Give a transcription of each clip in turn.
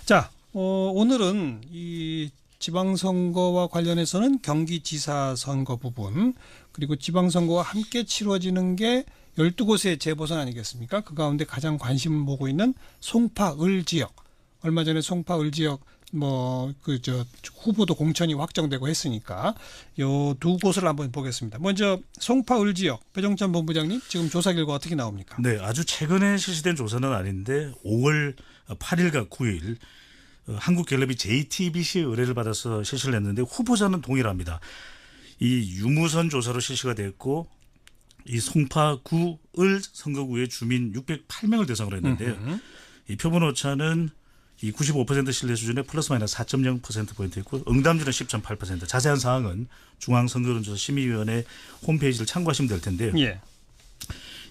자, 오늘은 이 지방선거와 관련해서는 경기지사 선거 부분 그리고 지방선거와 함께 치러지는 게 12곳의 재보선 아니겠습니까? 그 가운데 가장 관심을 모으고 있는 송파 을 지역. 얼마 전에 송파 을 지역 후보도 공천이 확정되고 했으니까 요 두 곳을 한번 보겠습니다. 먼저 송파 을 지역 배종찬 본부장님 지금 조사 결과 어떻게 나옵니까? 네, 아주 최근에 실시된 조사는 아닌데 5월 8일과 9일 한국갤럽이 JTBC의 의뢰를 받아서 실시를 했는데 후보자는 동일합니다. 이 유무선 조사로 실시가 됐고 이 송파구 을 선거구의 주민 608명을 대상으로 했는데요. 이 표본 오차는 이 95% 신뢰 수준에 플러스 마이너스 4.0%포인트 있고 응답률은 10.8%. 자세한 사항은 중앙선거론조사 심의위원회 홈페이지를 참고하시면 될 텐데요. 예.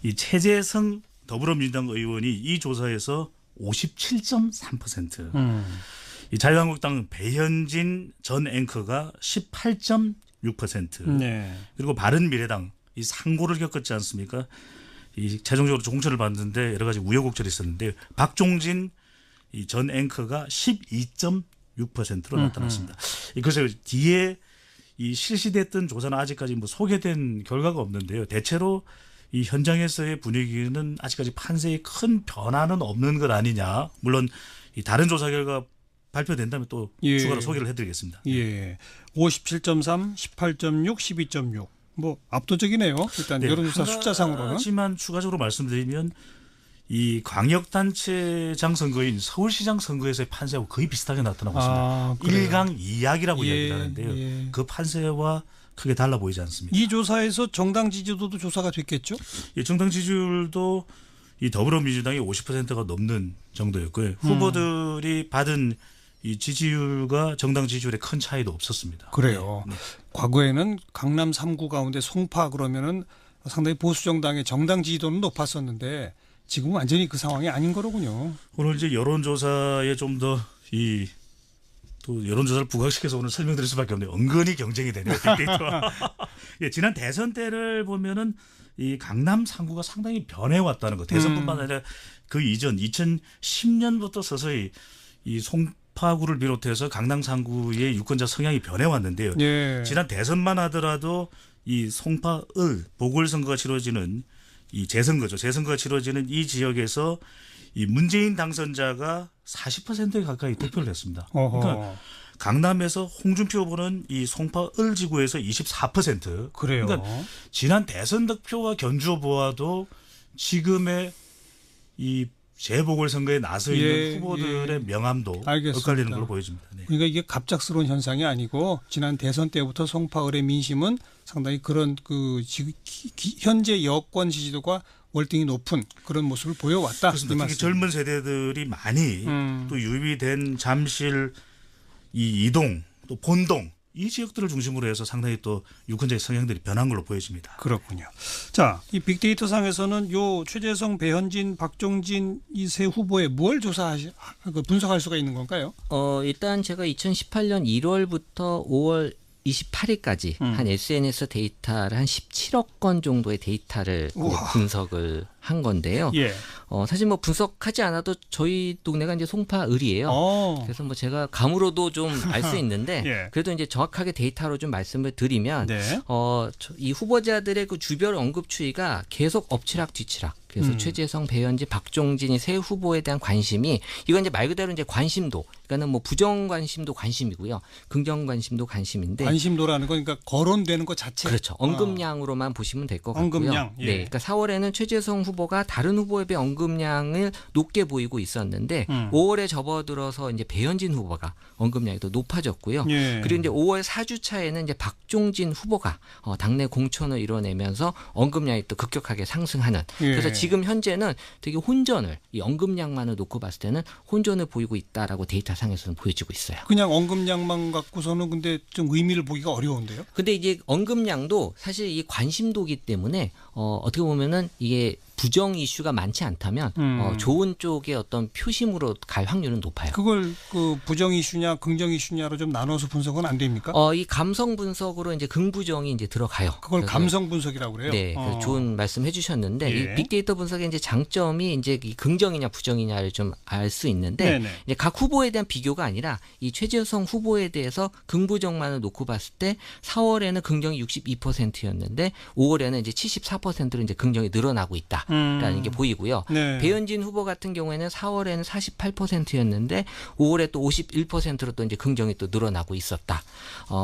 이 최재성 더불어민주당 의원이 이 조사에서 57.3%. 이 자유한국당 배현진 전 앵커가 18.6%. 네. 그리고 바른미래당 이 상고를 겪었지 않습니까? 이 최종적으로 공천을 받는데 여러 가지 우여곡절이 있었는데 박종진 이 전 앵커가 12.6%로 나타났습니다. 그래서 뒤에 이 실시됐던 조사는 아직까지 뭐 소개된 결과가 없는데요. 대체로 이 현장에서의 분위기는 아직까지 판세에 큰 변화는 없는 것 아니냐. 물론 이 다른 조사 결과 발표된다면 또 추가로 소개를 해드리겠습니다. 예, 57.3, 18.6, 12.6. 뭐 압도적이네요. 일단 네, 여론조사 숫자상으로는. 하지만 추가적으로 말씀드리면 이 광역단체장 선거인 서울시장 선거에서의 판세하고 거의 비슷하게 나타나고 있습니다. 1강 2약이라고 이야기를 하는데요. 그 판세와 크게 달라 보이지 않습니다. 이 조사에서 정당 지지도도 조사가 됐겠죠? 예, 정당 지지율도 이 더불어민주당이 50%가 넘는 정도였고요. 후보들이 받은 이 지지율과 정당 지지율에 큰 차이도 없었습니다. 그래요. 네. 과거에는 강남 3구 가운데 송파 그러면은 상당히 보수 정당의 정당 지지도는 높았었는데 지금은 완전히 그 상황이 아닌 거로군요. 오늘 이제 여론조사에 좀 더 또 여론조사를 부각시켜서 오늘 설명드릴 수밖에 없네요. 은근히 경쟁이 되네요. 빅데이터와. 예, 지난 대선 때를 보면은 이 강남 3구가 상당히 변해왔다는 거. 대선뿐만 아니라 그 이전 2010년부터 서서히 이 송파구를 비롯해서 강남 3구의 유권자 성향이 변해왔는데요. 예. 지난 대선만 하더라도 이 송파 을 보궐선거가 치러지는 이 재선거죠. 재선거가 치러지는 이 지역에서 이 문재인 당선자가 40%에 가까이 득표를 했습니다. 그러니까 강남에서 홍준표 후보는 이 송파 을 지구에서 24%. 그래요. 그러니까 지난 대선 득표와 견주 후보와도 지금의 이 재보궐선거에 나서 있는 후보들의 명암도 엇갈리는 걸로 보여집니다. 네. 그러니까 이게 갑작스러운 현상이 아니고 지난 대선 때부터 송파 을의 민심은 상당히 그런 현재 여권 지지도가 월등히 높은 그런 모습을 보여왔다. 그렇습니다. 특히 젊은 세대들이 많이 또 유입된 잠실 이 이동 또 본동 이 지역들을 중심으로 해서 상당히 또 유권자의 성향들이 변한 걸로 보여집니다. 그렇군요. 자, 이 빅데이터 상에서는 요 최재성, 배현진, 박종진 이 세 후보의 뭘 분석할 수가 있는 건가요? 일단 제가 2018년 1월부터 5월 28일까지 한 SNS 데이터를 한 17억 건 정도의 데이터를 분석을 한 건데요. 예. 사실 뭐 분석하지 않아도 저희 동네가 이제 송파 을이에요. 그래서 뭐 제가 감으로도 좀 알 수 있는데 예. 그래도 이제 정확하게 데이터로 좀 말씀을 드리면 네. 이 후보자들의 그 주별 언급 추이가 계속 엎치락 뒤치락. 그래서 최재성, 배현진, 박종진이 세 후보에 대한 관심이 이건 이제 말 그대로 이제 관심도. 그러니까는 뭐 부정 관심도 관심이고요. 긍정 관심도 관심인데. 관심도라는 거 그러니까 거론되는 것 자체. 그렇죠. 언급량으로만 보시면 될 것 같고요. 언급량. 예. 네. 그러니까 4월에는 최재성 후보가 다른 후보에 비해 언급량을 높게 보이고 있었는데 5월에 접어들어서 이제 배현진 후보가 언급량이 더 높아졌고요. 예. 그리고 이제 5월 4주차에는 이제 박종진 후보가 당내 공천을 이뤄내면서 언급량이 또 급격하게 상승하는. 예. 그래서 지금 현재는 되게 혼전을 이 언급량만을 놓고 봤을 때는 혼전을 보이고 있다라고 데이터상에서는 보여지고 있어요. 그냥 언급량만 갖고서는 근데 좀 의미를 보기가 어려운데요. 근데 이제 언급량도 사실 이 관심도기 때문에 어떻게 보면은 이게 부정 이슈가 많지 않다면 좋은 쪽의 어떤 표심으로 갈 확률은 높아요. 그걸 그 부정 이슈냐 긍정 이슈냐로 좀 나눠서 분석은 안 됩니까? 이 감성 분석으로 이제 긍부정이 이제 들어가요. 그걸 그래서 감성 분석이라고 그래요. 네, 그래서 좋은 말씀 해주셨는데 예. 이 빅데이터 분석의 이제 장점이 이제 이 긍정이냐 부정이냐를 좀 알 수 있는데 네네. 이제 각 후보에 대한 비교가 아니라 이 최재성 후보에 대해서 긍부정만을 놓고 봤을 때 4월에는 긍정이 62%였는데 5월에는 이제 74%로 이제 긍정이 늘어나고 있다라는 게 보이고요. 네. 배현진 후보 같은 경우에는 4월에는 48%였는데 5월에 또 51%로 또 이제 긍정이 또 늘어나고 있었다.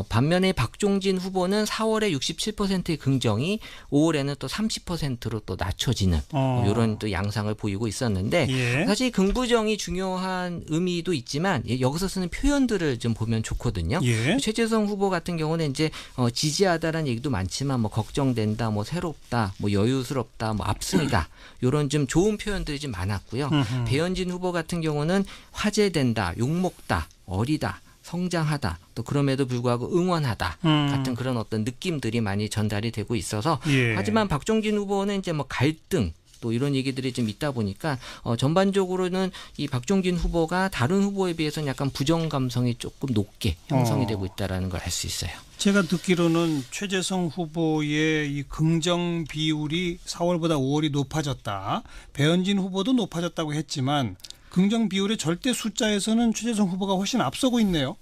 반면에 박종진 후보는 4월에 67%의 긍정이 5월에는 또 30%로 또 낮춰지는 이런 또 양상을 보이고 있었는데 예. 사실 긍부정이 중요한 의미도 있지만 여기서 쓰는 표현들을 좀 보면 좋거든요. 예. 최재성 후보 같은 경우는 이제 지지하다라는 얘기도 많지만 뭐 걱정된다, 뭐 새롭다, 뭐 여유스럽다, 뭐 압승이다 이런 좀 좋은 표현들이 좀 많았고요. 배현진 후보 같은 경우는 화제된다, 욕먹다, 어리다. 성장하다 또 그럼에도 불구하고 응원하다 같은 그런 어떤 느낌들이 많이 전달이 되고 있어서 예. 하지만 박종진 후보는 이제 뭐 갈등 또 이런 얘기들이 좀 있다 보니까 전반적으로는 이 박종진 후보가 다른 후보에 비해서는 약간 부정 감성이 조금 높게 형성이 되고 있다라는 걸 알 수 있어요. 제가 듣기로는 최재성 후보의 이 긍정 비율이 4월보다 5월이 높아졌다. 배현진 후보도 높아졌다고 했지만 긍정 비율의 절대 숫자에서는 최재성 후보가 훨씬 앞서고 있네요.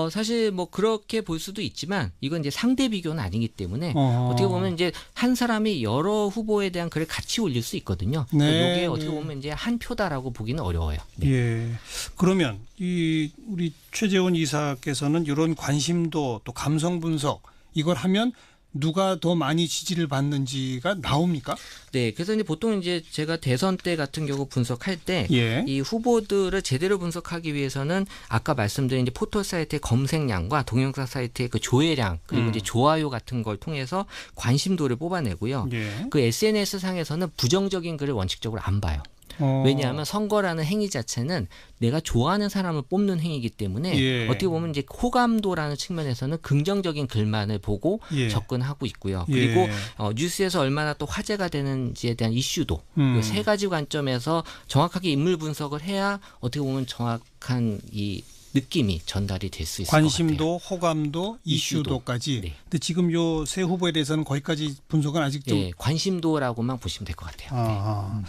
사실 뭐 그렇게 볼 수도 있지만 이건 이제 상대 비교는 아니기 때문에 어떻게 보면 이제 한 사람이 여러 후보에 대한 글을 같이 올릴 수 있거든요. 네, 이게 어떻게 보면 이제 한 표다라고 보기는 어려워요. 네. 예. 그러면 이 우리 최재원 이사께서는 이런 관심도 또 감성 분석 이걸 하면 누가 더 많이 지지를 받는지가 나옵니까? 네, 그래서 이제 보통 이제 제가 대선 때 같은 경우 분석할 때 이 예. 후보들을 제대로 분석하기 위해서는 아까 말씀드린 이제 포털 사이트의 검색량과 동영상 사이트의 그 조회량 그리고 이제 좋아요 같은 걸 통해서 관심도를 뽑아내고요. 예. 그 SNS 상에서는 부정적인 글을 원칙적으로 안 봐요. 왜냐하면 선거라는 행위 자체는 내가 좋아하는 사람을 뽑는 행위이기 때문에 예. 어떻게 보면 이제 호감도라는 측면에서는 긍정적인 글만을 보고 예. 접근하고 있고요. 그리고 예. 뉴스에서 얼마나 또 화제가 되는지에 대한 이슈도 이 세 가지 관점에서 정확하게 인물 분석을 해야 어떻게 보면 정확한 이 느낌이 전달이 될 수 있을 것 같아요. 관심도, 호감도, 이슈도까지. 네. 근데 지금 요 세 후보에 대해서는 거기까지 분석은 아직 좀 예, 관심도라고만 보시면 될 것 같아요.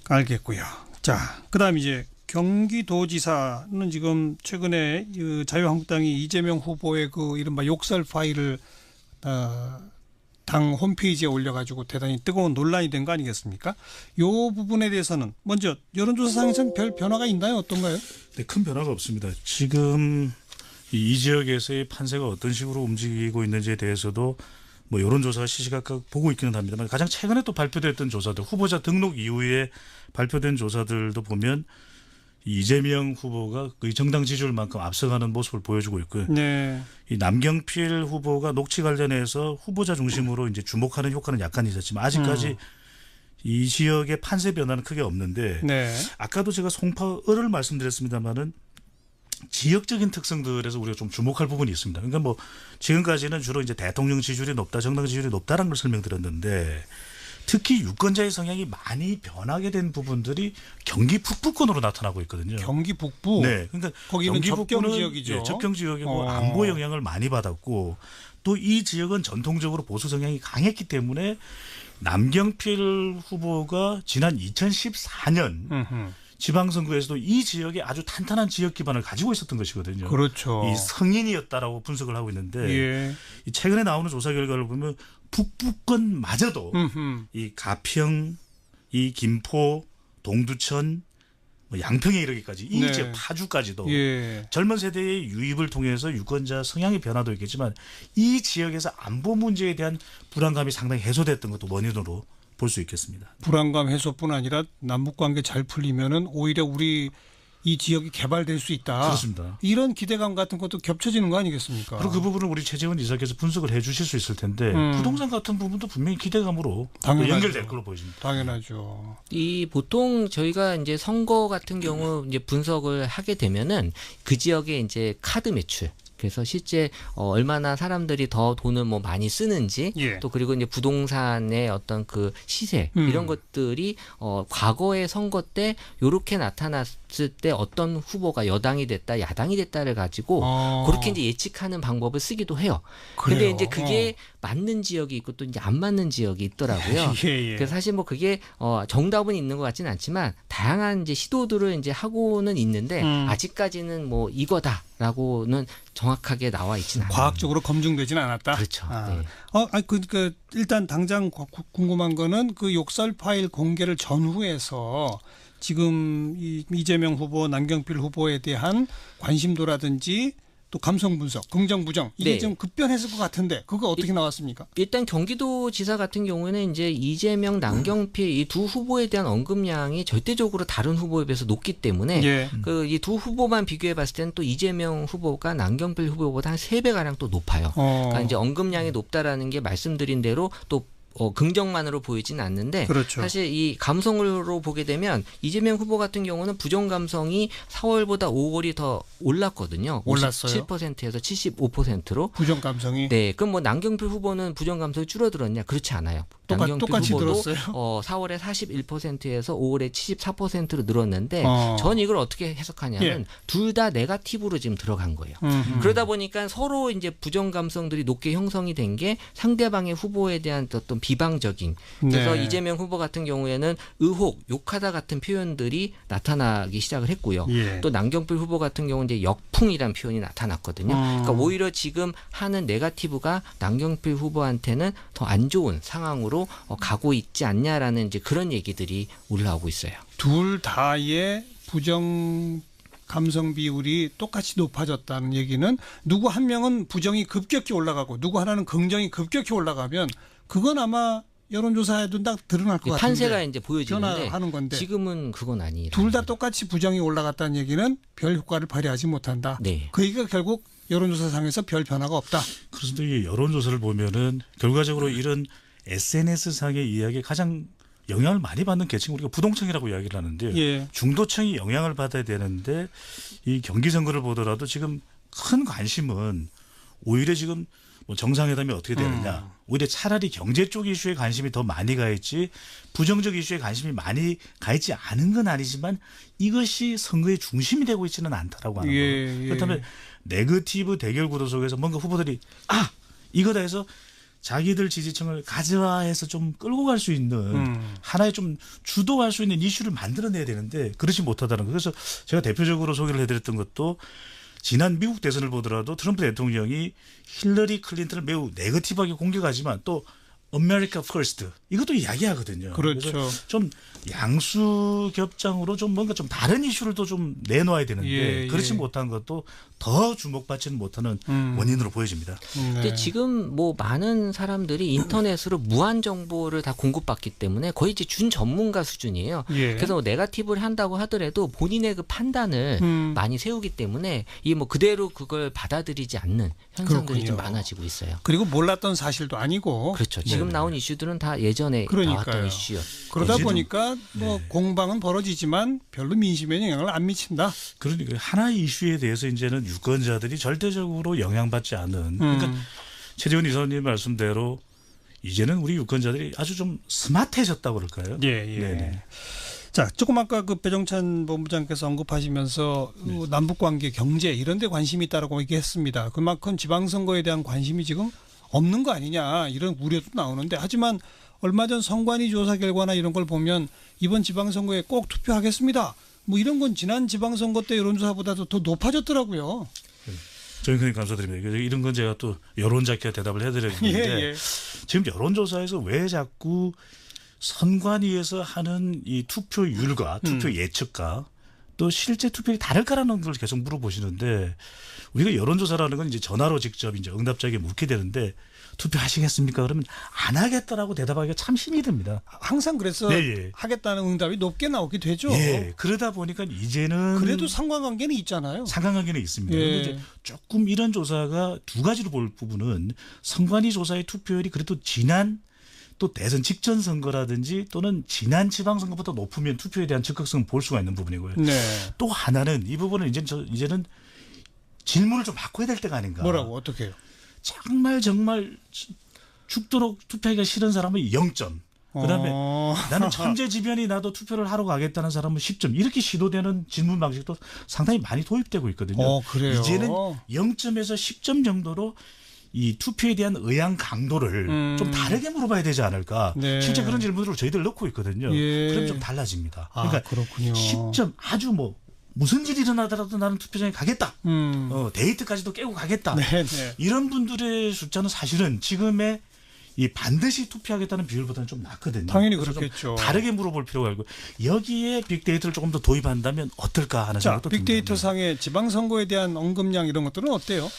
알겠고요. 자, 그다음 이제 경기도지사는 지금 최근에 그 자유한국당이 이재명 후보의 그 이른바 욕설 파일을 당 홈페이지에 올려가지고 대단히 뜨거운 논란이 된 거 아니겠습니까? 요 부분에 대해서는 먼저 여론조사상에서는 별 변화가 있나요? 어떤가요? 네, 큰 변화가 없습니다. 지금 이 지역에서의 판세가 어떤 식으로 움직이고 있는지에 대해서도 뭐 여론조사가 시시각각 보고 있기는 합니다만 가장 최근에 또 발표됐던 조사들 후보자 등록 이후에 발표된 조사들도 보면 이재명 후보가 거의 정당 지지율만큼 앞서가는 모습을 보여주고 있고요. 네. 이 남경필 후보가 녹취 관련해서 후보자 중심으로 이제 주목하는 효과는 약간 있었지만 아직까지 이 지역의 판세 변화는 크게 없는데 네. 아까도 제가 송파을을 말씀드렸습니다마는 지역적인 특성들에서 우리가 좀 주목할 부분이 있습니다. 그러니까 뭐 지금까지는 주로 이제 대통령 지지율이 높다, 정당 지지율이 높다라는 걸 설명드렸는데 특히 유권자의 성향이 많이 변하게 된 부분들이 경기 북부권으로 나타나고 있거든요. 경기 북부. 네, 그러니까 거기는 경기 접경 북부는 지역이죠. 예, 접경 지역이고 안보 영향을 많이 받았고 또 이 지역은 전통적으로 보수 성향이 강했기 때문에 남경필 후보가 지난 2014년 지방선거에서도 이 지역에 아주 탄탄한 지역 기반을 가지고 있었던 것이거든요. 그렇죠. 이 성인이었다라고 분석을 하고 있는데 예. 이 최근에 나오는 조사 결과를 보면 북부권마저도 이 가평, 이 김포, 동두천, 뭐 양평에 이르기까지 이 네. 지역 파주까지도 예. 젊은 세대의 유입을 통해서 유권자 성향의 변화도 있겠지만 이 지역에서 안보 문제에 대한 불안감이 상당히 해소됐던 것도 원인으로 볼 수 있겠습니다. 불안감 해소뿐 아니라 남북 관계 잘 풀리면은 오히려 우리 이 지역이 개발될 수 있다. 그렇습니다. 이런 기대감 같은 것도 겹쳐지는 거 아니겠습니까? 그리고 그 부분을 우리 최재원 이사께서 분석을 해 주실 수 있을 텐데 부동산 같은 부분도 분명히 기대감으로 당연하죠. 연결될 걸로 보여집니다. 당연하죠. 이 보통 저희가 이제 선거 같은 경우 이제 분석을 하게 되면은 그 지역의 이제 카드 매출 그래서 실제 얼마나 사람들이 더 돈을 뭐 많이 쓰는지 예. 또 그리고 이제 부동산의 어떤 그 시세 이런 것들이 과거의 선거 때 요렇게 나타났을 때 어떤 후보가 여당이 됐다 야당이 됐다를 가지고 그렇게 이제 예측하는 방법을 쓰기도 해요. 근데 그래요? 이제 그게 맞는 지역이 있고 또 이제 안 맞는 지역이 있더라고요. 예, 예. 그래서 사실 뭐 그게 정답은 있는 것 같지는 않지만 다양한 이제 시도들을 이제 하고는 있는데 아직까지는 뭐 이거다라고는 정확하게 나와 있지는 않아요. 과학적으로 검증되지는 않았다. 그렇죠. 아. 네. 그 일단 당장 궁금한 거는 그 욕설 파일 공개를 전후해서 지금 이재명 후보, 남경필 후보에 대한 관심도라든지 또 감성 분석, 긍정 부정 이게 네. 좀 급변했을 것 같은데 그거 어떻게 나왔습니까? 일단 경기도지사 같은 경우에는 이제 이재명, 남경필 이 두 후보에 대한 언급량이 절대적으로 다른 후보에 비해서 높기 때문에 예. 그 이 두 후보만 비교해 봤을 때는 또 이재명 후보가 남경필 후보보다 한 3배 가량 또 높아요. 그러니까 이제 언급량이 높다라는 게 말씀드린 대로 또 긍정만으로 보이지는 않는데 그렇죠. 사실 이 감성으로 보게 되면 이재명 후보 같은 경우는 부정 감성이 4월보다 5월이 더 올랐거든요. 올랐어요? 57%에서 75%로. 부정 감성이 네, 그럼 뭐 남경필 후보는 부정 감성이 줄어들었냐? 그렇지 않아요. 똑같이 후보도 늘었어요? 4월에 41%에서 5월에 74%로 늘었는데 전 이걸 어떻게 해석하냐면 예. 둘 다 네거티브로 지금 들어간 거예요. 그러다 보니까 서로 이제 부정 감성들이 높게 형성이 된 게 상대방의 후보에 대한 어떤 비방적인 그래서 네. 이재명 후보 같은 경우에는 의혹, 욕하다 같은 표현들이 나타나기 시작을 했고요. 예. 또 남경필 후보 같은 경우는 이제 역풍이란 표현이 나타났거든요. 그러니까 오히려 지금 하는 네거티브가 남경필 후보한테는 더 안 좋은 상황으로 가고 있지 않냐라는 이제 그런 얘기들이 올라오고 있어요. 둘 다의 부정 감성 비율이 똑같이 높아졌다는 얘기는 누구 한 명은 부정이 급격히 올라가고 누구 하나는 긍정이 급격히 올라가면 그건 아마 여론조사에도 딱 드러날 것 같은데 판세가 이제 보여지는데 변화하는 건데 지금은 그건 아니에요. 둘 다 똑같이 부정이 올라갔다는 얘기는 별 효과를 발휘하지 못한다. 네. 그 얘기가 결국 여론조사상에서 별 변화가 없다. 그런데 이 여론조사를 보면은 결과적으로 이런 SNS 상의 이야기에 가장 영향을 많이 받는 계층 우리가 부동층이라고 이야기를 하는데 예. 중도층이 영향을 받아야 되는데 이 경기 선거를 보더라도 지금 큰 관심은 오히려 지금 뭐 정상회담이 어떻게 되느냐 오히려 차라리 경제 쪽 이슈에 관심이 더 많이 가 있지 부정적 이슈에 관심이 많이 가 있지 않은 건 아니지만 이것이 선거의 중심이 되고 있지는 않다라고 하는 거예요. 그렇다면 네거티브 대결 구도 속에서 뭔가 후보들이 이거다 해서 자기들 지지층을 가져와해서 좀 끌고 갈 수 있는 하나의 좀 주도할 수 있는 이슈를 만들어내야 되는데 그렇지 못하다는 거예요. 그래서 제가 대표적으로 소개를 해드렸던 것도 지난 미국 대선을 보더라도 트럼프 대통령이 힐러리 클린턴을 매우 네거티브하게 공격하지만 또 America First 이것도 이야기하거든요. 그렇죠. 그래서 좀 양수 겹장으로 좀 뭔가 좀 다른 이슈를 또 좀 내놓아야 되는데 그렇지 못한 것도 더 주목받지는 못하는 원인으로 보여집니다. 근데 지금 뭐 많은 사람들이 인터넷으로 무한 정보를 다 공급받기 때문에 거의 이제 준 전문가 수준이에요. 예. 그래서 뭐 네거티브를 한다고 하더라도 본인의 그 판단을 많이 세우기 때문에 이게 뭐 그대로 그걸 받아들이지 않는 현상들이 그렇군요. 좀 많아지고 있어요. 그리고 몰랐던 사실도 아니고 그렇죠. 지금 나온 이슈들은 다 예전에 그러니까요. 나왔던 이슈였. 그러다 이제는- 보니까 뭐 공방은 벌어지지만 별로 민심에 영향을 안 미친다. 그러니까 하나의 이슈에 대해서 이제는 유권자들이 절대적으로 영향받지 않은 그러니까 최재원 이사님 말씀대로 이제는 우리 유권자들이 아주 좀 스마트해졌다고 그럴까요? 예. 네네. 자, 조금 아까 그 배종찬 본부장께서 언급하시면서 남북 관계, 경제 이런 데 관심이 있다라고 얘기했습니다. 그만큼 지방선거에 대한 관심이 지금 없는 거 아니냐 이런 우려도 나오는데 하지만 얼마 전 선관위 조사 결과나 이런 걸 보면 이번 지방선거에 꼭 투표하겠습니다. 뭐 이런 건 지난 지방선거 때 여론조사보다도 더 높아졌더라고요. 저희 그님 감사드립니다. 그래서 이런 건 제가 또 여론잡기가 대답을 해드렸는데 예. 지금 여론조사에서 왜 자꾸 선관위에서 하는 이 투표율과 투표 예측과 또 실제 투표율이 다를까라는 걸 계속 물어보시는데 우리가 여론조사라는 건 이제 전화로 직접 이제 응답자에게 묻게 되는데 투표하시겠습니까? 그러면 안 하겠다라고 대답하기가 참 힘이 듭니다. 항상 그래서 네. 하겠다는 응답이 높게 나오게 되죠. 예. 그러다 보니까 이제는 그래도 상관관계는 있잖아요. 상관관계는 있습니다. 예. 그런데 이제 조금 이런 조사가 두 가지로 볼 부분은 선관위 조사의 투표율이 그래도 지난 또 대선 직전 선거라든지 또는 지난 지방선거보다 높으면 투표에 대한 적극성을 볼 수가 있는 부분이고요. 네. 또 하나는 이 부분은 이제는 질문을 좀 바꿔야 될 때가 아닌가. 뭐라고 어떻게 해요? 정말 죽도록 투표하기가 싫은 사람은 0점. 그다음에 나는 천재지변이 나도 투표를 하러 가겠다는 사람은 10점. 이렇게 시도되는 질문 방식도 상당히 많이 도입되고 있거든요. 그래요? 이제는 0점에서 10점 정도로 이 투표에 대한 의향 강도를 좀 다르게 물어봐야 되지 않을까. 네. 실제 그런 질문들을 저희들 넣고 있거든요. 예. 그럼 좀 달라집니다. 그러니까 그렇군요. 10점 아주 뭐 무슨 일이 일어나더라도 나는 투표장에 가겠다. 데이트까지도 깨고 가겠다. 네. 이런 분들의 숫자는 사실은 지금의 이 반드시 투표하겠다는 비율보다는 좀 낮거든요. 당연히 그래서 그렇겠죠. 좀 다르게 물어볼 필요가 있고 여기에 빅데이터를 조금 더 도입한다면 어떨까 하는 자, 생각도 빅데이터 듭니다. 상의 지방선거에 대한 언급량 이런 것들은 어때요?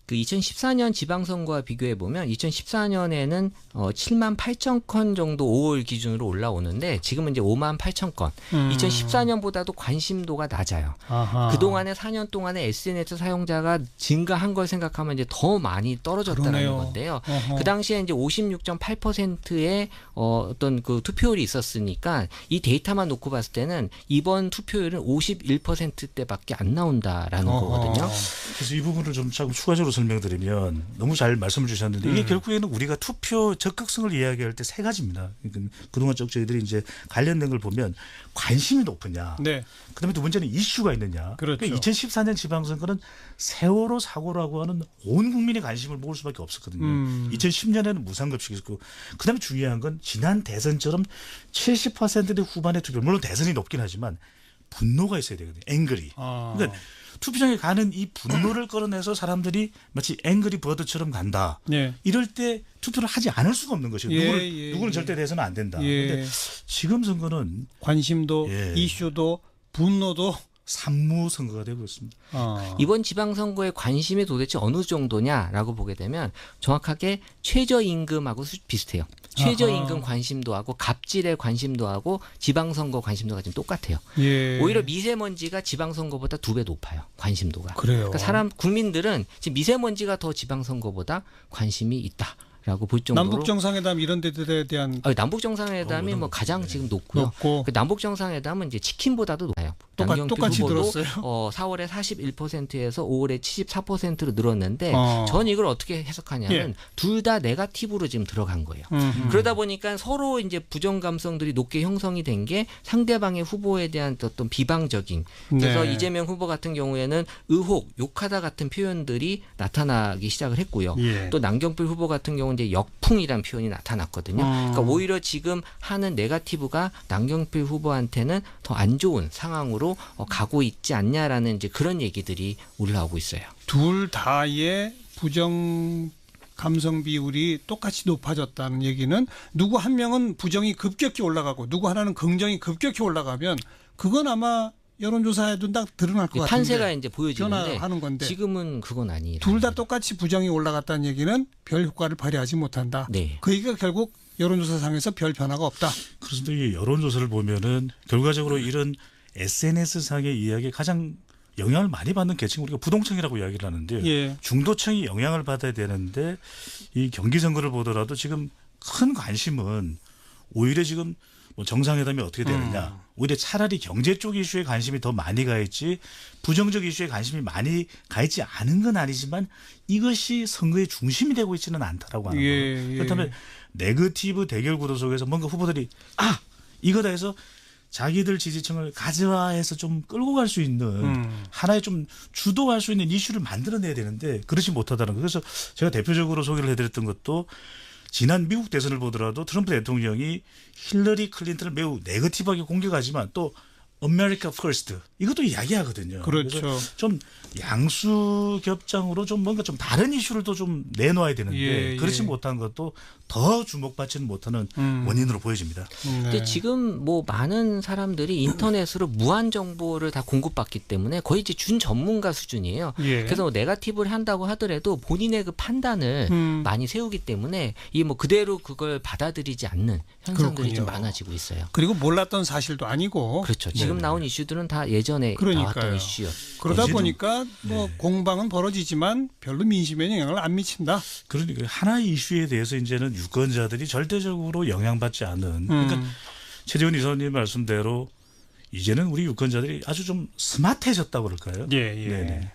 그 2014년 지방선거와 비교해 보면 2014년에는 7만 8천 건 정도 5월 기준으로 올라오는데 지금은 이제 5만 8천 건. 2014년보다도 관심도가 낮아요. 아하. 그동안의 4년 동안에 SNS 사용자가 증가한 걸 생각하면 이제 더 많이 떨어졌다는 그러네요. 건데요. 어허. 그 당시에 이제 56.8%의 어떤 그 투표율이 있었으니까 이 데이터만 놓고 봤을 때는 이번 투표율은 51%대밖에 안 나온다라는 거거든요. 그래서 이 부분을 좀 조금 추가적으로 설명드리면 너무 잘 말씀을 주셨는데 이게 결국에는 우리가 투표 적극성을 이야기할 때 세 가지입니다. 그러니까 그동안 쭉 저희들이 이제 관련된 걸 보면 관심이 높으냐. 네. 그다음에 두 번째는 이슈가 있느냐. 그렇죠. 그러니까 2014년 지방선거는 세월호 사고라고 하는 온 국민의 관심을 모을 수밖에 없었거든요. 2010년에는 무상급식이 있었고 그다음에 중요한 건 지난 대선처럼 70%대 후반의 투표 물론 대선이 높긴 하지만 분노가 있어야 되거든요. 앵그리. 그러니까 투표장에 가는 이 분노를 끌어내서 사람들이 마치 앵그리 버드처럼 간다. 네. 이럴 때 투표를 하지 않을 수가 없는 것이에요. 누구는 절대 돼서는 안 된다. 그런데 지금 선거는 관심도 이슈도 분노도 산무 선거가 되고 있습니다. 이번 지방선거의 관심이 도대체 어느 정도냐라고 보게 되면 정확하게 최저임금하고 비슷해요. 최저임금 관심도하고 갑질의 관심도하고 지방선거 관심도가 지금 똑같아요. 오히려 미세먼지가 지방선거보다 2배 높아요. 관심도가. 그래요. 그러니까 국민들은 지금 미세먼지가 더 지방선거보다 관심이 있다. 라고 볼 정도로 남북 정상회담 이런 데들에 대한 남북 정상회담이 뭐 가장 지금 높고요. 그 남북 정상회담은 이제 치킨보다도 높아요. 똑같이 들었어요. 4월에 41%에서 5월에 74%로 늘었는데 전 이걸 어떻게 해석하냐면 둘 다 네거티브로 지금 들어간 거예요. 그러다 보니까 서로 이제 부정 감성들이 높게 형성이 된 게 상대방의 후보에 대한 어떤 비방적인 그래서 이재명 후보 같은 경우에는 의혹, 욕하다 같은 표현들이 나타나기 시작을 했고요. 또 남경필 후보 같은 경우 이제 역풍이란 표현이 나타났거든요. 그러니까 오히려 지금 하는 네거티브가 남경필 후보한테는 더 안 좋은 상황으로 가고 있지 않냐라는 이제 그런 얘기들이 올라오고 있어요. 둘 다의 부정 감성 비율이 똑같이 높아졌다는 얘기는 누구 한 명은 부정이 급격히 올라가고 누구 하나는 긍정이 급격히 올라가면 그건 아마 여론조사에도 딱 드러날 것 같은데 판세가 이제 보여지는데 변화하는 건데 지금은 그건 아니에요. 둘 다 똑같이 부정이 올라갔다는 얘기는 별 효과를 발휘하지 못한다. 네. 그 얘기가 결국 여론조사상에서 별 변화가 없다. 그래서 이 여론조사를 보면은 결과적으로 이런 SNS 상의 이야기에 가장 영향을 많이 받는 계층 우리가 부동층이라고 이야기를 하는데 중도층이 영향을 받아야 되는데 이 경기 선거를 보더라도 지금 큰 관심은 오히려 지금 뭐 정상회담이 어떻게 되느냐 오히려 차라리 경제 쪽 이슈에 관심이 더 많이 가 있지 부정적 이슈에 관심이 많이 가 있지 않은 건 아니지만 이것이 선거의 중심이 되고 있지는 않다라고 하는 거예요. 그렇다면 네거티브 대결 구도 속에서 뭔가 후보들이 이거다 해서 자기들 지지층을 가져와해서 좀 끌고 갈 수 있는 하나의 좀 주도할 수 있는 이슈를 만들어내야 되는데 그렇지 못하다는 거예요. 그래서 제가 대표적으로 소개를 해드렸던 것도 지난 미국 대선을 보더라도 트럼프 대통령이 힐러리 클린턴을 매우 네거티브하게 공격하지만 또 America First 이것도 이야기하거든요. 그렇죠. 그래서 좀 양수겹장으로 좀 뭔가 좀 다른 이슈를 또 좀 내놓아야 되는데 그렇지 못한 것도 더 주목받지는 못하는 원인으로 보여집니다. 근데 지금 뭐 많은 사람들이 인터넷으로 무한 정보를 다 공급받기 때문에 거의 이제 준 전문가 수준이에요. 그래서 뭐 네거티브를 한다고 하더라도 본인의 그 판단을 많이 세우기 때문에 이 뭐 그대로 그걸 받아들이지 않는 현상들이 좀 많아지고 있어요. 그리고 몰랐던 사실도 아니고. 그렇죠. 지금 나온 이슈들은 다 예전에 나왔던 이슈였죠. 그러다 보니까 뭐 공방은 벌어지지만 별로 민심에 영향을 안 미친다. 그러니까 하나의 이슈에 대해서 이제는 유권자들이 절대적으로 영향받지 않은 그러니까 최재원 이사님 말씀대로 이제는 우리 유권자들이 아주 좀 스마트해졌다고 그럴까요? 네네.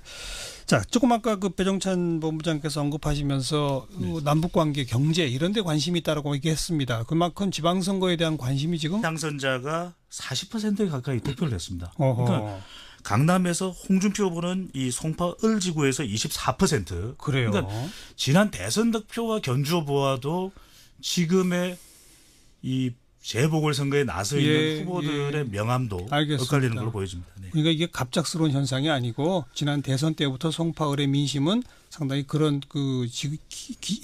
자, 조금 아까 그 배종찬 본부장께서 언급하시면서 그 남북관계, 경제 이런 데 관심이 있다라고 얘기했습니다. 그만큼 지방선거에 대한 관심이 지금 당선자가 40%에 가까이 투표를 했습니다. 어허. 그러니까 강남에서 홍준표 후보는 이 송파 을지구에서 24%. 그래요. 그러니까 지난 대선 득표와 견주 후보와도 지금의 이 재보궐선거에 나서 있는 예, 후보들의 명암도 알겠습니다. 엇갈리는 걸로 보여집니다. 네. 그러니까 이게 갑작스러운 현상이 아니고 지난 대선 때부터 송파을의 민심은 상당히 그런 그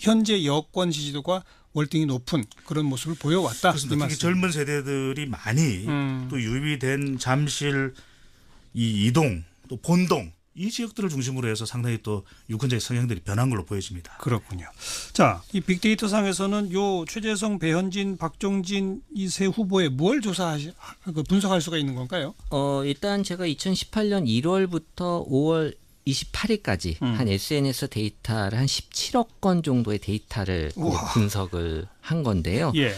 현재 여권 지지도가 월등히 높은 그런 모습을 보여왔다. 그렇습니다. 특히 젊은 세대들이 많이 또 유입이 된 잠실 이 이동 또 본동 이 지역들을 중심으로 해서 상당히 또 유권자의 성향들이 변한 걸로 보여집니다. 그렇군요. 자, 이 빅데이터 상에서는 요 최재성, 배현진, 박종진 이 세 후보에 뭘 분석할 수가 있는 건가요? 일단 제가 2018년 1월부터 5월 28일까지 한 SNS 데이터를 한 17억 건 정도의 데이터를 분석을 한 건데요. 예.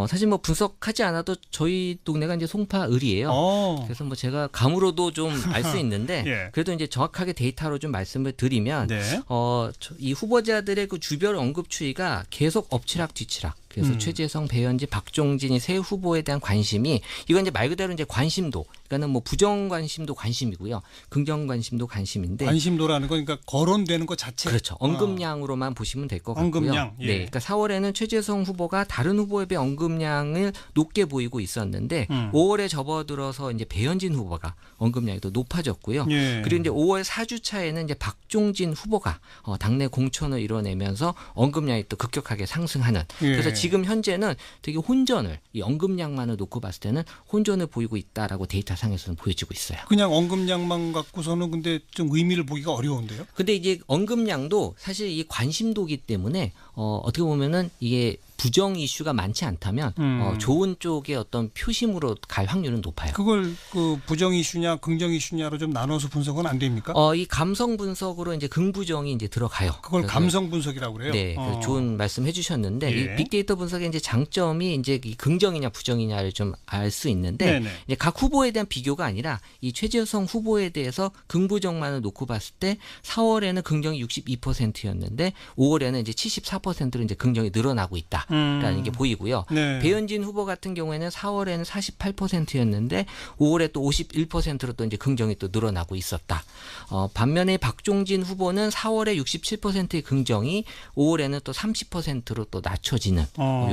사실 뭐 분석하지 않아도 저희 동네가 이제 송파을이에요. 그래서 뭐 제가 감으로도 좀 알 수 있는데 예. 그래도 이제 정확하게 데이터로 좀 말씀을 드리면 네. 이 후보자들의 그 주별 언급 추이가 계속 엎치락 뒤치락. 그래서 최재성, 배현진, 박종진이 세 후보에 대한 관심이 이건 이제 말 그대로 이제 관심도. 그러니까는 뭐 부정 관심도 관심이고요. 긍정 관심도 관심인데 관심도라는 거 그러니까 거론되는 것 자체. 그렇죠. 언급량으로만 보시면 될 것 같고요. 언급량. 예. 네, 그러니까 4월에는 최재성 후보가 다른 후보에 비해 언급량을 높게 보이고 있었는데 5월에 접어들어서 이제 배현진 후보가 언급량이 더 높아졌고요. 예. 그리고 이제 5월 4주차에는 이제 박종진 후보가 당내 공천을 이뤄내면서 언급량이 또 급격하게 상승하는. 예. 그래서 지금 현재는 되게 혼전을 이 언급량만을 놓고 봤을 때는 혼전을 보이고 있다라고 데이터 상에서는 보여지고 있어요. 그냥 언급량만 갖고서는 근데 좀 의미를 보기가 어려운데요. 근데 이제 언급량도 사실 이 관심도기 때문에 어떻게 보면은 이게 부정 이슈가 많지 않다면 좋은 쪽의 어떤 표심으로 갈 확률은 높아요. 그걸 그 부정 이슈냐 긍정 이슈냐로 좀 나눠서 분석은 안 됩니까? 이 감성 분석으로 이제 긍부정이 이제 들어가요. 그걸 그래서 감성 분석이라고 그래요. 네, 그래서 좋은 말씀 해주셨는데 예. 이 빅데이터 분석의 이제 장점이 이제 이 긍정이냐 부정이냐를 좀 알 수 있는데 네네. 이제 각 후보에 대한 비교가 아니라 이 최재성 후보에 대해서 긍부정만을 놓고 봤을 때 4월에는 긍정이 62%였는데 5월에는 이제 74%로 이제 긍정이 늘어나고 있다라는 게 보이고요. 네. 배현진 후보 같은 경우에는 4월에는 48%였는데 5월에 또 51%로 또 이제 긍정이 또 늘어나고 있었다. 반면에 박종진 후보는 4월에 67%의 긍정이 5월에는 또 30%로 또 낮춰지는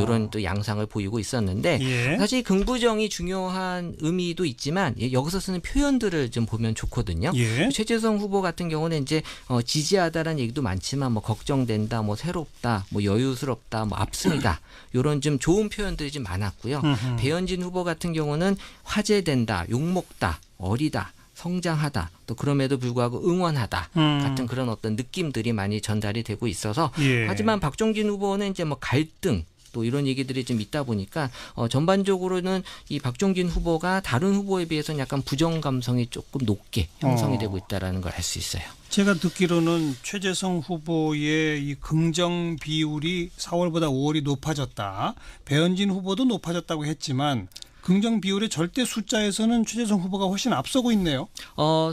이런 또 양상을 보이고 있었는데 예. 사실 긍부정이 중요한 의미도 있지만 여기서 쓰는 표현들을 좀 보면 좋거든요. 예. 최재성 후보 같은 경우는 이제 지지하다라는 얘기도 많지만 뭐 걱정된다, 뭐 새롭다, 뭐 여유스럽다, 뭐 압승이다 이런 좀 좋은 표현들이 좀 많았고요. 배현진 후보 같은 경우는 화제된다, 욕먹다, 어리다. 성장하다 또 그럼에도 불구하고 응원하다 같은 그런 어떤 느낌들이 많이 전달이 되고 있어서 예. 하지만 박종진 후보는 이제 뭐 갈등 또 이런 얘기들이 좀 있다 보니까 전반적으로는 이 박종진 후보가 다른 후보에 비해서는 약간 부정 감성이 조금 높게 형성이 되고 있다라는 걸 알 수 있어요. 제가 듣기로는 최재성 후보의 이 긍정 비율이 4월보다 5월이 높아졌다. 배현진 후보도 높아졌다고 했지만 긍정 비율의 절대 숫자에서는 최재성 후보가 훨씬 앞서고 있네요.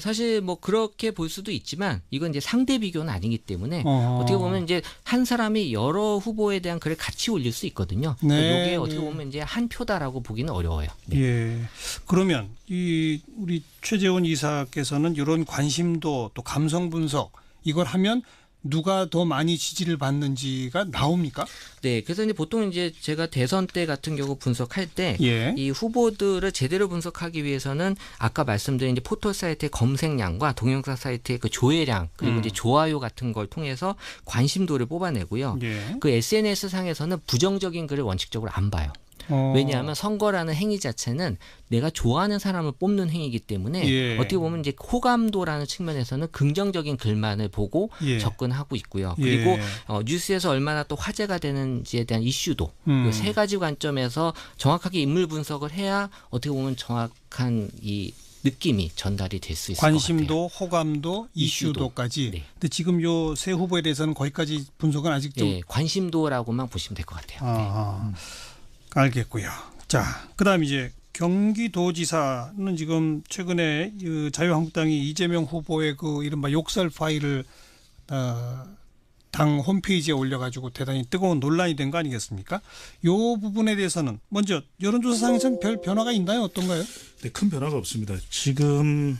사실 뭐 그렇게 볼 수도 있지만 이건 이제 상대 비교는 아니기 때문에 어떻게 보면 이제 한 사람이 여러 후보에 대한 글을 같이 올릴 수 있거든요. 네, 이게 어떻게 보면 이제 한 표다라고 보기는 어려워요. 네. 예. 그러면 이 우리 최재원 이사께서는 이런 관심도 또 감성 분석 이걸 하면 누가 더 많이 지지를 받는지가 나옵니까? 네, 그래서 이제 보통 이제 제가 대선 때 같은 경우 분석할 때 예. 이 후보들을 제대로 분석하기 위해서는 아까 말씀드린 이제 포털 사이트의 검색량과 동영상 사이트의 그 조회량 그리고 이제 좋아요 같은 걸 통해서 관심도를 뽑아내고요. 예. 그 SNS 상에서는 부정적인 글을 원칙적으로 안 봐요. 왜냐하면 선거라는 행위 자체는 내가 좋아하는 사람을 뽑는 행위이기 때문에 예. 어떻게 보면 이제 호감도라는 측면에서는 긍정적인 글만을 보고 예. 접근하고 있고요. 그리고 예. 뉴스에서 얼마나 또 화제가 되는지에 대한 이슈도 이 세 가지 관점에서 정확하게 인물 분석을 해야 어떻게 보면 정확한 이 느낌이 전달이 될 수 있을 것 같아요. 관심도, 호감도, 이슈도까지. 네. 근데 지금 요 세 후보에 대해서는 거기까지 분석은 아직 좀. 네, 관심도라고만 보시면 될 것 같아요. 알겠고요. 자, 그다음 이제 경기도지사는 지금 최근에 그 자유한국당이 이재명 후보의 그 이른바 욕설 파일을 당 홈페이지에 올려가지고 대단히 뜨거운 논란이 된 거 아니겠습니까? 이 부분에 대해서는 먼저 여론조사상에서는 별 변화가 있나요? 어떤가요? 네, 큰 변화가 없습니다. 지금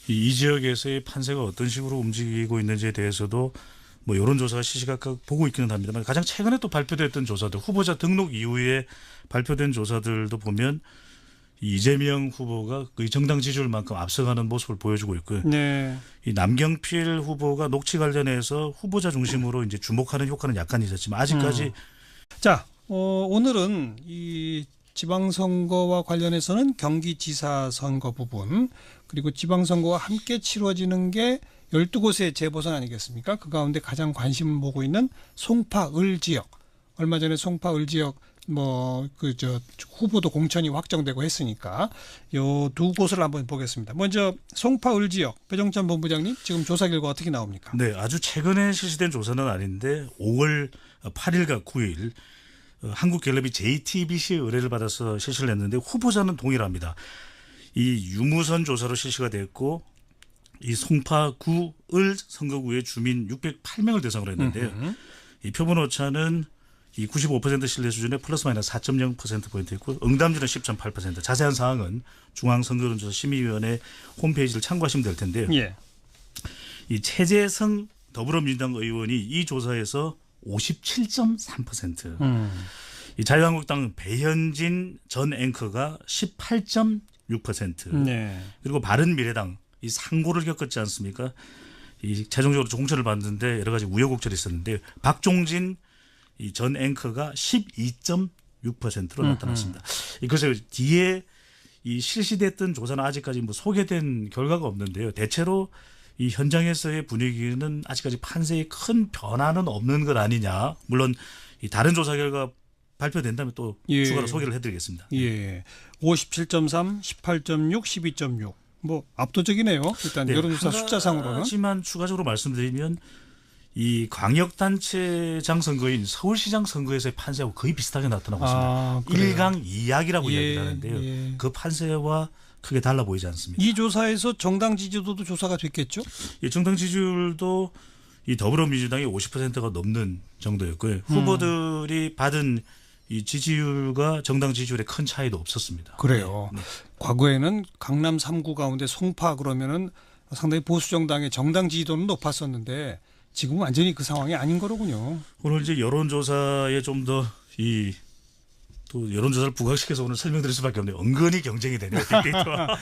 이 지역에서의 판세가 어떤 식으로 움직이고 있는지에 대해서도 뭐 여론조사가 시시각각 보고 있기는 합니다만 가장 최근에 또 발표됐던 조사들, 후보자 등록 이후에 발표된 조사들도 보면 이재명 후보가 거의 정당 지지율만큼 앞서가는 모습을 보여주고 있고요. 네. 이 남경필 후보가 녹취 관련해서 후보자 중심으로 이제 주목하는 효과는 약간 있었지만 아직까지 자, 오늘은 이 지방선거와 관련해서는 경기지사 선거 부분 그리고 지방선거와 함께 치러지는 게 12곳의 재보선 아니겠습니까? 그 가운데 가장 관심을 보고 있는 송파 을 지역. 얼마 전에 송파 을 지역 후보도 공천이 확정되고 했으니까 요 두 곳을 한번 보겠습니다. 먼저 송파 을 지역 배종찬 본부장님 지금 조사 결과 어떻게 나옵니까? 네, 아주 최근에 실시된 조사는 아닌데 5월 8일과 9일 한국갤럽이 JTBC 의뢰를 받아서 실시를 했는데 후보자는 동일합니다. 이 유무선 조사로 실시가 됐고 이 송파구 을 선거구의 주민 608명을 대상으로 했는데요. 이 표본 오차는 이 95% 신뢰 수준에 플러스 마이너스 4.0%포인트 있고 응답률은 10.8%. 자세한 사항은 중앙선거론조사 심의위원회 홈페이지를 참고하시면 될 텐데요. 예. 이 최재성 더불어민주당 의원이 이 조사에서 57.3%. 이 자유한국당 배현진 전 앵커가 18.6%. 네. 그리고 바른미래당 이 상고를 겪었지 않습니까? 이 최종적으로 공천을 받는데 여러 가지 우여곡절이 있었는데 박종진 이 전 앵커가 12.6%로 나타났습니다. 그래서 뒤에 이 실시됐던 조사는 아직까지 뭐 소개된 결과가 없는데요. 대체로 이 현장에서의 분위기는 아직까지 판세에 큰 변화는 없는 것 아니냐. 물론 이 다른 조사 결과 발표된다면 또 추가로 소개를 해드리겠습니다. 예, 57.3, 18.6, 12.6. 뭐 압도적이네요. 일단 여론조사 숫자상으로는. 하지만 추가적으로 말씀드리면 이 광역단체장 선거인 서울시장 선거에서의 판세하고 거의 비슷하게 나타나고 있습니다. 1강 2약이라고 이야기를 하는데요. 그 판세와 크게 달라 보이지 않습니다. 이 조사에서 정당 지지도도 조사가 됐겠죠? 이 정당 지지율도 이 더불어민주당이 50%가 넘는 정도였고요. 후보들이 받은 이 지지율과 정당 지지율에 큰 차이도 없었습니다. 그래요. 네. 과거에는 강남 3구 가운데 송파 그러면은 상당히 보수 정당의 정당 지지도는 높았었는데 지금은 완전히 그 상황이 아닌 거로군요. 오늘 이제 여론조사에 좀 더 또 여론조사를 부각시켜서 오늘 설명드릴 수밖에 없네요. 은근히 경쟁이 되네요. 빅데이터와.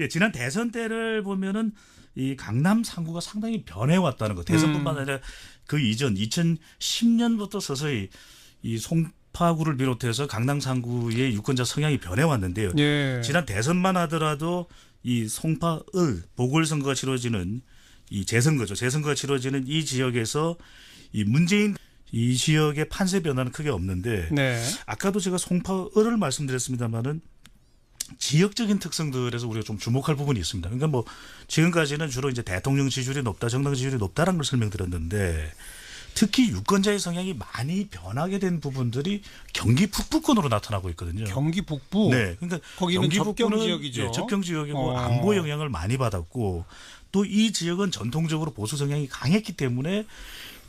예, 지난 대선 때를 보면은 이 강남 3구가 상당히 변해왔다는 거. 대선뿐만 아니라 그 이전 2010년부터 서서히 이 송파구를 비롯해서 강남 3구의 유권자 성향이 변해왔는데요. 예. 지난 대선만 하더라도 이 송파 을 보궐선거가 치러지는 이 재선거죠. 재선거가 치러지는 이 지역에서 이 문재인 이 지역의 판세 변화는 크게 없는데 네. 아까도 제가 송파을을 말씀드렸습니다마는 지역적인 특성들에서 우리가 좀 주목할 부분이 있습니다. 그러니까 뭐 지금까지는 주로 이제 대통령 지지율이 높다, 정당 지지율이 높다라는 걸 설명드렸는데 특히 유권자의 성향이 많이 변하게 된 부분들이 경기 북부권으로 나타나고 있거든요. 경기 북부. 네, 그러니까 거기는 접경 지역이죠. 네, 접경 지역이고 안보 영향을 많이 받았고 또 이 지역은 전통적으로 보수 성향이 강했기 때문에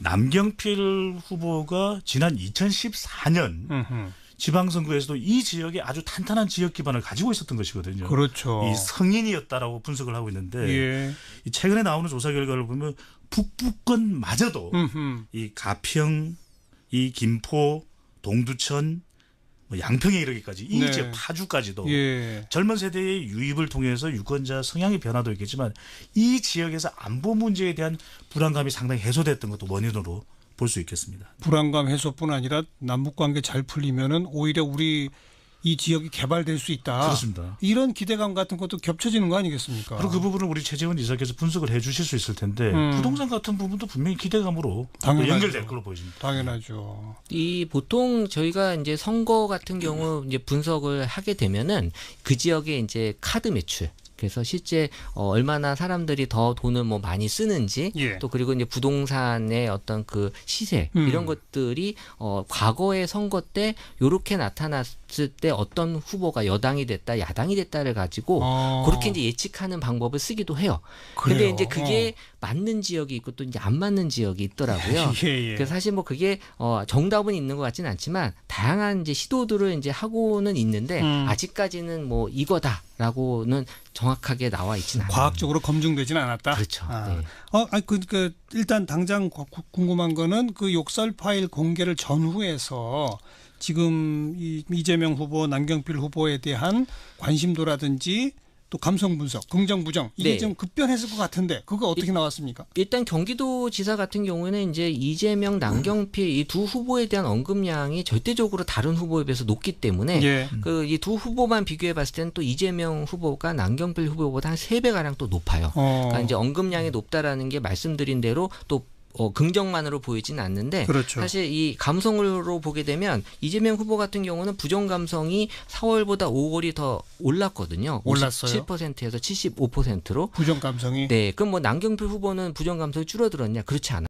남경필 후보가 지난 2014년 지방선거에서도 이 지역에 아주 탄탄한 지역 기반을 가지고 있었던 것이거든요. 그렇죠. 이 성인이었다라고 분석을 하고 있는데 예. 이 최근에 나오는 조사 결과를 보면 북부권마저도 이 가평, 이 김포, 동두천, 뭐 양평에 이르기까지 이 네. 지역 파주까지도 예. 젊은 세대의 유입을 통해서 유권자 성향의 변화도 있겠지만 이 지역에서 안보 문제에 대한 불안감이 상당히 해소됐던 것도 원인으로 볼 수 있겠습니다. 불안감 해소뿐 아니라 남북 관계 잘 풀리면은 오히려 우리 이 지역이 개발될 수 있다. 그렇습니다. 이런 기대감 같은 것도 겹쳐지는 거 아니겠습니까? 그리고 그 부분을 우리 최재원 이사께서 분석을 해 주실 수 있을 텐데 부동산 같은 부분도 분명히 기대감으로 연결될 걸로 보입니다. 당연하죠. 이 보통 저희가 이제 선거 같은 경우 이제 분석을 하게 되면은 그 지역의 이제 카드 매출. 그래서 실제 얼마나 사람들이 더 돈을 뭐 많이 쓰는지 예. 또 그리고 이제 부동산의 어떤 그 시세 이런 것들이 과거의 선거 때 요렇게 나타났 때 어떤 후보가 여당이 됐다, 야당이 됐다를 가지고 그렇게 이제 예측하는 방법을 쓰기도 해요. 근데 그래요? 이제 그게 맞는 지역이 있고 또 이제 안 맞는 지역이 있더라고요. 예, 예. 그래서 사실 뭐 그게 정답은 있는 것 같지는 않지만 다양한 이제 시도들을 이제 하고는 있는데 아직까지는 뭐 이거다라고는 정확하게 나와 있지는 않아요. 과학적으로 검증되지는 않았다. 그렇죠. 네. 그 일단 당장 궁금한 거는 그 욕설 파일 공개를 전후해서 지금 이재명 후보, 남경필 후보에 대한 관심도라든지 또 감성 분석, 긍정 부정 이게 네. 좀 급변했을 것 같은데 그거 어떻게 나왔습니까? 일단 경기도지사 같은 경우에는 이제 이재명, 남경필 이 두 후보에 대한 언급량이 절대적으로 다른 후보에 비해서 높기 때문에 예. 그 이 두 후보만 비교해 봤을 때는 또 이재명 후보가 남경필 후보보다 한 3배 가량 또 높아요. 그러니까 이제 언급량이 높다라는 게 말씀드린 대로 또 긍정만으로 보이지는 않는데 그렇죠. 사실 이 감성으로 보게 되면 이재명 후보 같은 경우는 부정 감성이 4월보다 5월이 더 올랐거든요. 올랐어요? 57%에서 75%로. 부정 감성이 네, 그럼 뭐 남경필 후보는 부정 감성이 줄어들었냐? 그렇지 않아요.